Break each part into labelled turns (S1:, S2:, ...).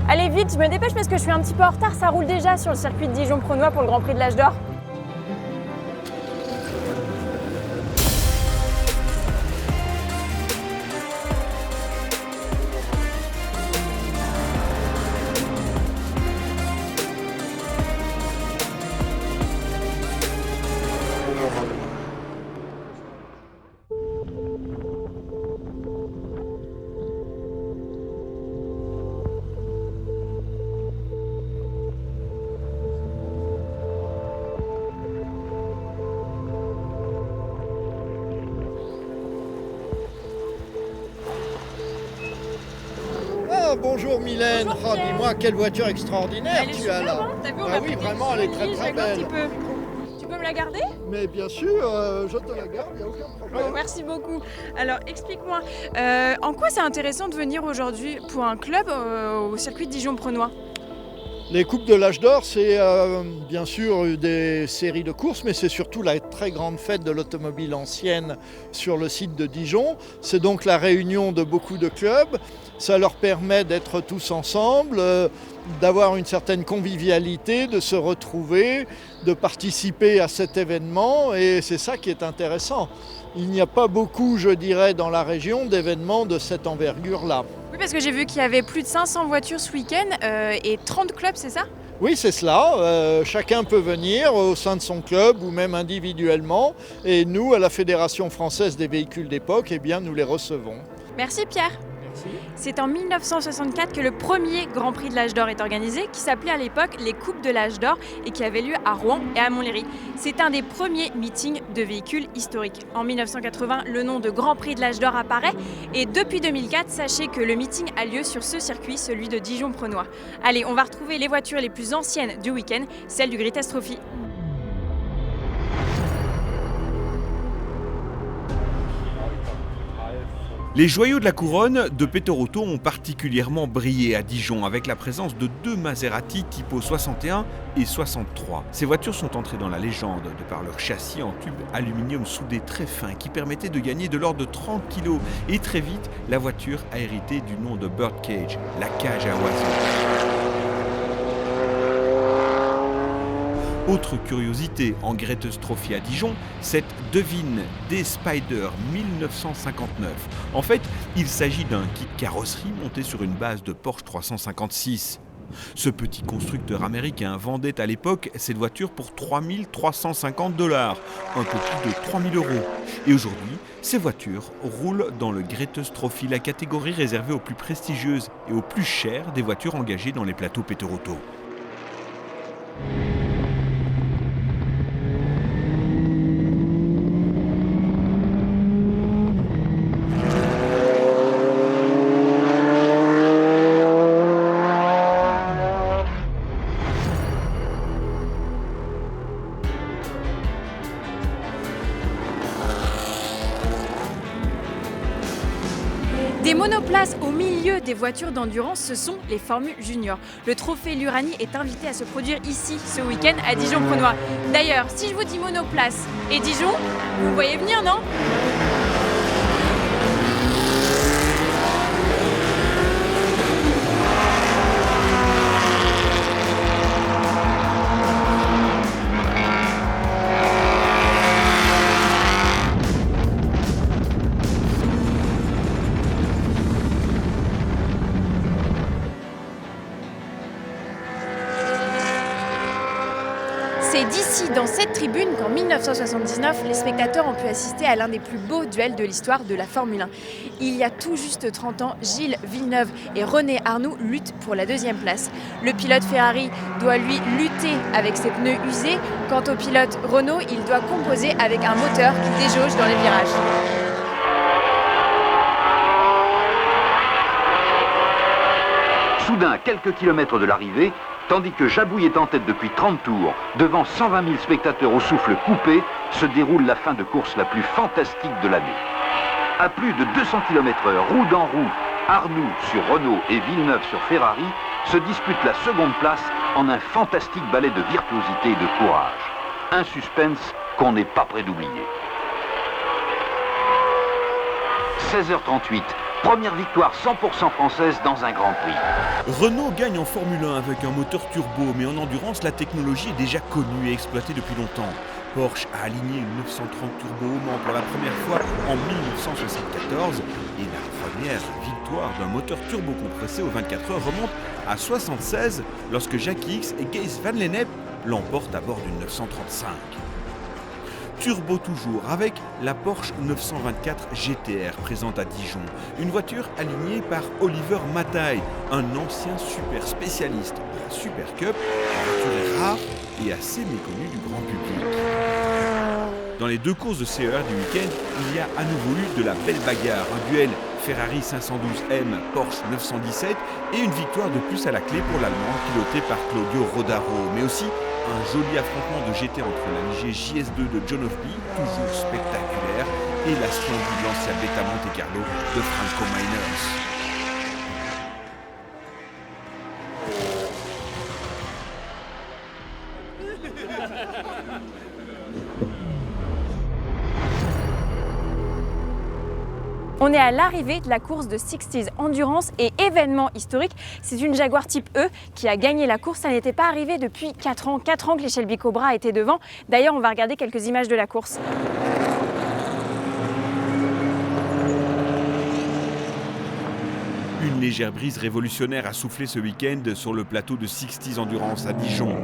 S1: Allez vite, je me dépêche parce que je suis un petit peu en retard, ça roule déjà sur le circuit de Dijon-Prenois pour le Grand Prix de l'Âge d'Or.
S2: Bonjour Mylène,
S1: Bonjour,
S2: dis-moi quelle voiture extraordinaire tu as là.
S1: T'as vu,
S2: Ah oui, vraiment, elle est très très belle.
S1: Tu peux me la garder?
S2: Mais bien sûr, je te la garde, il n'y a aucun problème.
S1: Oh, merci beaucoup. Alors explique-moi, en quoi c'est intéressant de venir aujourd'hui pour un club au circuit de Dijon-Prenois?
S2: Les Coupes de l'Âge d'Or, c'est bien sûr des séries de courses, mais c'est surtout la très grande fête de l'automobile ancienne sur le site de Dijon. C'est donc la réunion de beaucoup de clubs. Ça leur permet d'être tous ensemble, d'avoir une certaine convivialité, de se retrouver, de participer à cet événement, et c'est ça qui est intéressant. Il n'y a pas beaucoup, je dirais, dans la région d'événements de cette envergure-là.
S1: Oui, parce que j'ai vu qu'il y avait plus de 500 voitures ce week-end et 30 clubs, c'est ça?
S2: Oui, c'est cela. Chacun peut venir au sein de son club ou même individuellement. Et nous, à la Fédération française des véhicules d'époque, eh bien, nous les recevons.
S1: Merci Pierre. C'est en 1964 que le premier Grand Prix de l'Âge d'Or est organisé, qui s'appelait à l'époque les Coupes de l'Âge d'Or et qui avait lieu à Rouen et à Montlhéry. C'est un des premiers meetings de véhicules historiques. En 1980, le nom de Grand Prix de l'Âge d'Or apparaît et depuis 2004, sachez que le meeting a lieu sur ce circuit, celui de Dijon-Prenois. Allez, on va retrouver les voitures les plus anciennes du week-end, celles du Greatest Trophy.
S3: Les joyaux de la couronne de Petorotto ont particulièrement brillé à Dijon avec la présence de deux Maserati Tipo 61 et 63. Ces voitures sont entrées dans la légende de par leur châssis en tube aluminium soudé très fin qui permettait de gagner de l'ordre de 30 kg. Et très vite, la voiture a hérité du nom de Birdcage, la cage à oiseaux. Autre curiosité en Greatest Trophy à Dijon, cette Devine D Spider 1959. En fait, il s'agit d'un kit carrosserie monté sur une base de Porsche 356. Ce petit constructeur américain vendait à l'époque cette voiture pour $3 350, un peu plus de 3 000 €. Et aujourd'hui, ces voitures roulent dans le Greatest Trophy, la catégorie réservée aux plus prestigieuses et aux plus chères des voitures engagées dans les plateaux Petorotto.
S1: Des monoplaces au milieu des voitures d'endurance, ce sont les Formules Junior. Le trophée Lurani est invité à se produire ici ce week-end à Dijon-Prenois. D'ailleurs, si je vous dis monoplace et Dijon, vous me voyez venir, non ? C'est d'ici, dans cette tribune, qu'en 1979, les spectateurs ont pu assister à l'un des plus beaux duels de l'histoire de la Formule 1. Il y a tout juste 30 ans, Gilles Villeneuve et René Arnoux luttent pour la deuxième place. Le pilote Ferrari doit lui lutter avec ses pneus usés. Quant au pilote Renault, il doit composer avec un moteur qui déjauge dans les virages.
S4: Soudain, à quelques kilomètres de l'arrivée, tandis que Jabouille est en tête depuis 30 tours, devant 120 000 spectateurs au souffle coupé, se déroule la fin de course la plus fantastique de l'année. À plus de 200 km/h, roue dans roue, Arnoux sur Renault et Villeneuve sur Ferrari se disputent la seconde place en un fantastique ballet de virtuosité et de courage. Un suspense qu'on n'est pas prêt d'oublier. 16h38, première victoire 100% française dans un Grand Prix.
S3: Renault gagne en Formule 1 avec un moteur turbo, mais en endurance, la technologie est déjà connue et exploitée depuis longtemps. Porsche a aligné une 930 turbo au Mans pour la première fois en 1974 et la première victoire d'un moteur turbo compressé aux 24 heures remonte à 76 lorsque Jackie Ickx et Gijs Van Lennep l'emportent à bord d'une 935. Turbo toujours avec la Porsche 924 GTR présente à Dijon, une voiture alignée par Oliver Mattei, un ancien super spécialiste de la Super Cup, une voiture rare et assez méconnue du grand public. Dans les deux courses de CER du week-end, il y a à nouveau eu de la belle bagarre, un duel Ferrari 512M, Porsche 917 et une victoire de plus à la clé pour l'Allemand piloté par Claudio Rodaro, mais aussi un joli affrontement de GT entre la Ligier JS2 de John Ofby, toujours spectaculaire, et la splendide Lancia Beta Monte Carlo de Franco Miners.
S1: On est à l'arrivée de la course de 60s Endurance et événement historique. C'est une Jaguar Type E qui a gagné la course. Ça n'était pas arrivé depuis 4 ans. 4 ans que les Shelby Cobra étaient devant. D'ailleurs, on va regarder quelques images de la course.
S3: Une légère brise révolutionnaire a soufflé ce week-end sur le plateau de 60s Endurance à Dijon.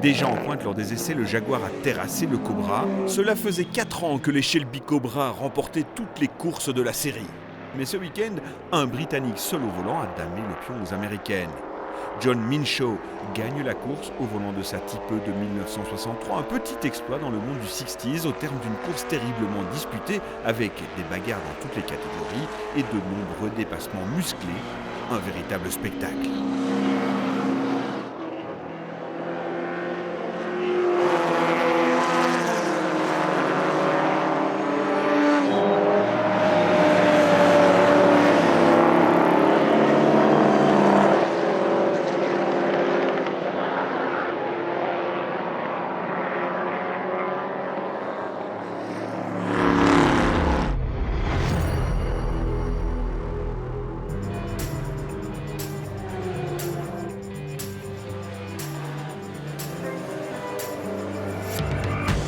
S3: Déjà en pointe lors des essais, le Jaguar a terrassé le Cobra. Cela faisait 4 ans que les Shelby Cobra remportaient toutes les courses de la série. Mais ce week-end, un Britannique seul au volant a damé le pion aux Américaines. John Minshaw gagne la course au volant de sa Type E de 1963, un petit exploit dans le monde du 60s au terme d'une course terriblement disputée avec des bagarres dans toutes les catégories et de nombreux dépassements musclés, un véritable spectacle.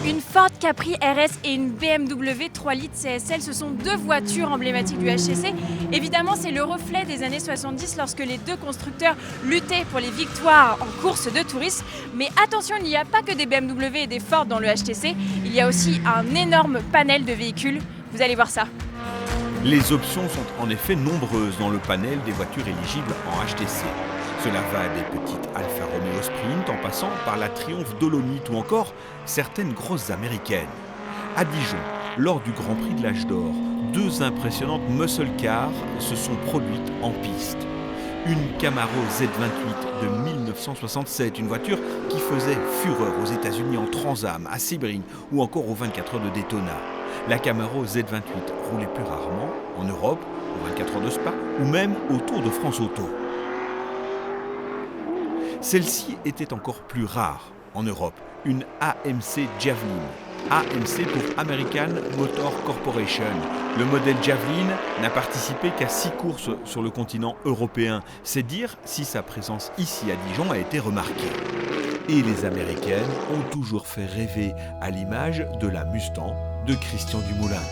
S1: Une Ford Capri RS et une BMW 3 litres CSL, ce sont deux voitures emblématiques du HTC. Évidemment, c'est le reflet des années 70 lorsque les deux constructeurs luttaient pour les victoires en course de tourisme. Mais attention, il n'y a pas que des BMW et des Ford dans le HTC, il y a aussi un énorme panel de véhicules. Vous allez voir ça.
S3: Les options sont en effet nombreuses dans le panel des voitures éligibles en HTC. Cela va des petites Alfa Romeo Sprint en passant par la Triumph Dolomite ou encore certaines grosses américaines. À Dijon, lors du Grand Prix de l'Âge d'Or, deux impressionnantes muscle cars se sont produites en piste. Une Camaro Z28 de 1967, une voiture qui faisait fureur aux États-Unis en Trans-Am, à Sebring ou encore aux 24 heures de Daytona. La Camaro Z28 roulait plus rarement en Europe, aux 24 heures de Spa ou même au Tour de France Auto. Celle-ci était encore plus rare en Europe, une AMC Javelin. AMC pour American Motor Corporation. Le modèle Javelin n'a participé qu'à 6 courses sur le continent européen. C'est dire si sa présence ici à Dijon a été remarquée. Et les Américaines ont toujours fait rêver à l'image de la Mustang de Christian Dumoulin.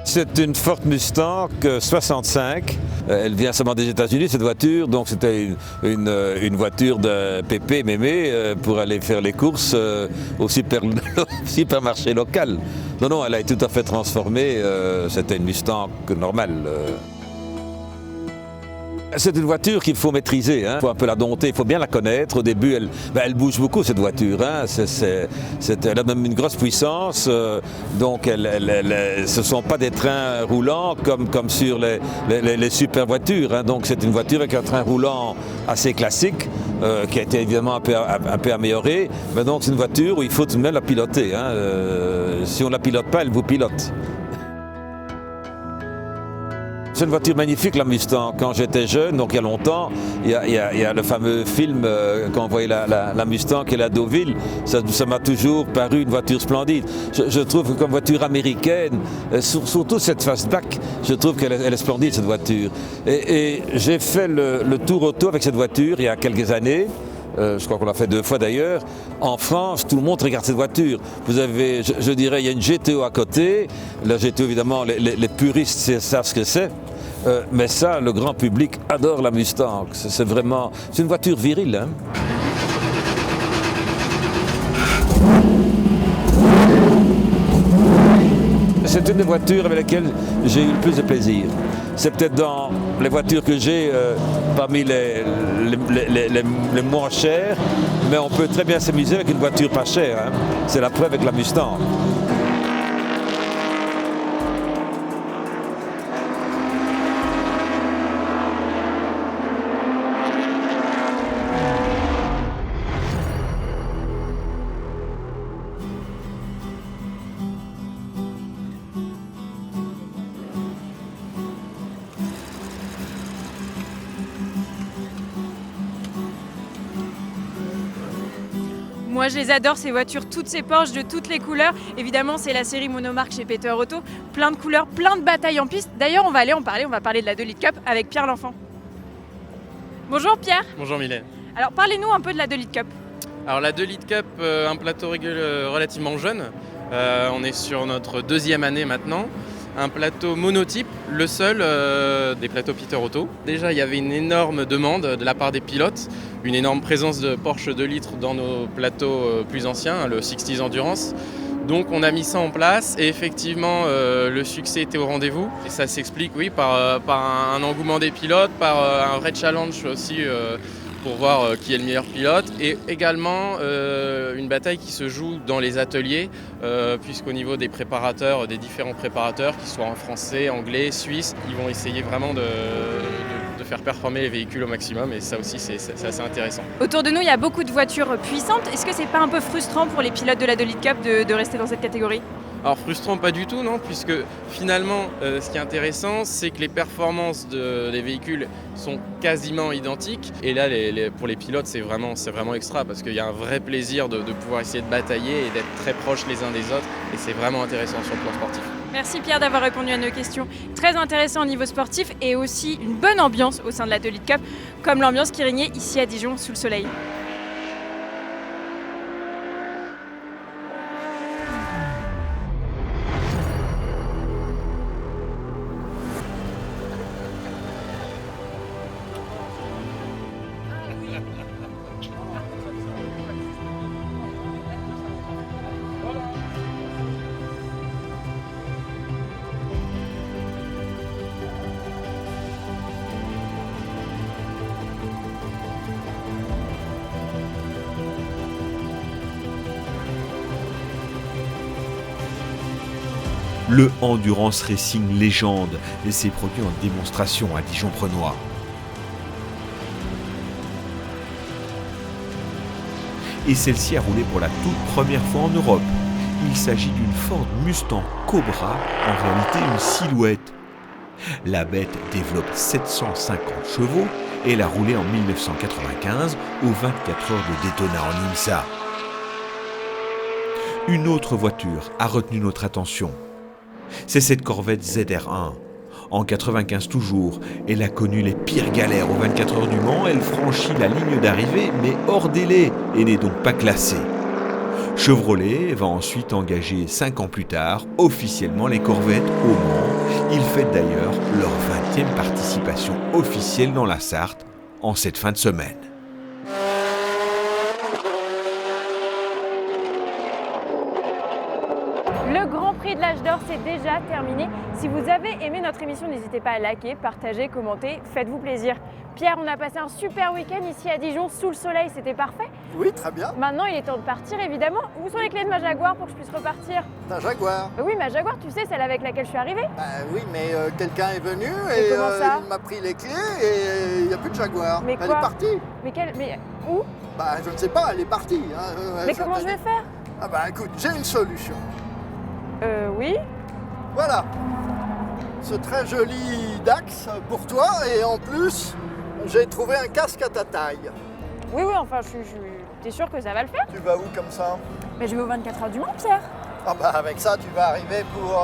S5: C'est une Ford Mustang 65. Elle vient seulement des États-Unis, cette voiture, donc c'était une voiture de pépé mémé pour aller faire les courses au supermarché local. Non, elle a été tout à fait transformée, c'était une Mustang normale. C'est une voiture qu'il faut maîtriser, il faut un peu la dompter, il faut bien la connaître. Au début, elle bouge beaucoup cette voiture, elle a même une grosse puissance, donc ce ne sont pas des trains roulants comme sur les super voitures. Donc c'est une voiture avec un train roulant assez classique, qui a été évidemment un peu amélioré, mais donc c'est une voiture où il faut tout de même la piloter. Si on ne la pilote pas, elle vous pilote. C'est une voiture magnifique, la Mustang. Quand j'étais jeune, donc il y a longtemps, il y a le fameux film quand on voyait la Mustang et la Deauville. Ça m'a toujours paru une voiture splendide. Je trouve que comme voiture américaine, surtout cette fastback, je trouve qu'elle est splendide, cette voiture. Et j'ai fait le tour auto avec cette voiture il y a quelques années. Je crois qu'on l'a fait 2 fois d'ailleurs. En France, tout le monde regarde cette voiture. Vous avez, je dirais, il y a une GTO à côté. La GTO, évidemment, les puristes savent ce que c'est. Mais ça, le grand public adore la Mustang. C'est une voiture virile. Hein. C'est une des voitures avec lesquelles j'ai eu le plus de plaisir. C'est peut-être dans les voitures que j'ai parmi les moins chères, mais on peut très bien s'amuser avec une voiture pas chère. Hein. C'est la preuve avec la Mustang.
S1: Moi je les adore ces voitures, toutes ces Porsche de toutes les couleurs. Évidemment c'est la série monomarque chez Peter Auto. Plein de couleurs, plein de batailles en piste. D'ailleurs on va aller en parler, on va parler de la 2 litres Cup avec Pierre L'Enfant. Bonjour Pierre.
S6: Bonjour Mylène.
S1: Alors parlez-nous un peu de la 2 litres Cup.
S6: Alors la 2 litres Cup, un plateau relativement jeune. On est sur notre 2e année maintenant. Un plateau monotype, le seul des plateaux Peter Auto. Déjà, il y avait une énorme demande de la part des pilotes, une énorme présence de Porsche 2 litres dans nos plateaux plus anciens, le 60s Endurance. Donc on a mis ça en place et effectivement le succès était au rendez-vous. Et ça s'explique par un engouement des pilotes, par un vrai challenge aussi pour voir qui est le meilleur pilote et également une bataille qui se joue dans les ateliers puisqu'au niveau des préparateurs, des différents préparateurs, qu'ils soient en français, anglais, suisse, ils vont essayer vraiment de faire performer les véhicules au maximum et ça aussi c'est assez intéressant.
S1: Autour de nous il y a beaucoup de voitures puissantes. Est-ce que c'est pas un peu frustrant pour les pilotes de la 2 litres Cup de rester dans cette catégorie ?
S6: Alors frustrant pas du tout, non, puisque finalement ce qui est intéressant c'est que les performances des véhicules sont quasiment identiques et là pour les pilotes c'est vraiment extra parce qu'il y a un vrai plaisir de pouvoir essayer de batailler et d'être très proches les uns des autres et c'est vraiment intéressant sur le plan sportif.
S1: Merci Pierre d'avoir répondu à nos questions. Très intéressant au niveau sportif et aussi une bonne ambiance au sein de la 2 litres Cup comme l'ambiance qui régnait ici à Dijon sous le soleil.
S3: Le Endurance Racing Légende et s'est produit en démonstration à Dijon-Prenois. Et celle-ci a roulé pour la toute première fois en Europe. Il s'agit d'une Ford Mustang Cobra, en réalité une silhouette. La bête développe 750 chevaux et elle a roulé en 1995 aux 24 heures de Daytona en IMSA. Une autre voiture a retenu notre attention. C'est cette Corvette ZR1. En 95 toujours, elle a connu les pires galères aux 24 heures du Mans. Elle franchit la ligne d'arrivée, mais hors délai, et n'est donc pas classée. Chevrolet va ensuite engager 5 ans plus tard, officiellement les Corvettes au Mans. Ils fêtent d'ailleurs leur 20e participation officielle dans la Sarthe en cette fin de semaine.
S1: Le Grand Prix de l'Âge d'Or, c'est déjà terminé. Si vous avez aimé notre émission, n'hésitez pas à liker, partager, commenter, faites-vous plaisir. Pierre, on a passé un super week-end ici à Dijon, sous le soleil, c'était parfait.
S2: Oui, très bien.
S1: Maintenant, il est temps de partir, évidemment. Où sont les clés de ma Jaguar pour que je puisse repartir?
S2: Ta Jaguar.
S1: Oui, ma Jaguar, tu sais, celle avec laquelle je suis arrivée.
S2: Bah oui, mais quelqu'un est venu
S1: Mais
S2: et
S1: comment ça
S2: il m'a pris les clés et il n'y a plus de Jaguar.
S1: Mais
S2: Elle
S1: quoi?
S2: est partie.
S1: Mais où?
S2: Bah je ne sais pas, elle est partie. Hein.
S1: Mais comment je vais faire?
S2: Ah bah écoute, j'ai une solution.
S1: Oui.
S2: Voilà. ce très joli Dax pour toi et en plus, j'ai trouvé un casque à ta taille.
S1: Oui, enfin, t'es sûr que ça va le faire?
S2: Tu vas où comme ça?
S1: Mais je vais aux 24 heures du Mans, Pierre.
S2: Ah bah avec ça, tu vas arriver pour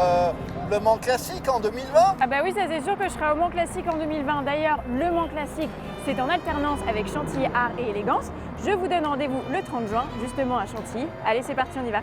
S2: le Mans Classique en 2020.
S1: Ah bah oui, ça c'est sûr que je serai au Mans Classique en 2020. D'ailleurs, le Mans Classique, c'est en alternance avec Chantilly Art et Élégance. Je vous donne rendez-vous le 30 juin, justement à Chantilly. Allez, c'est parti, on y va.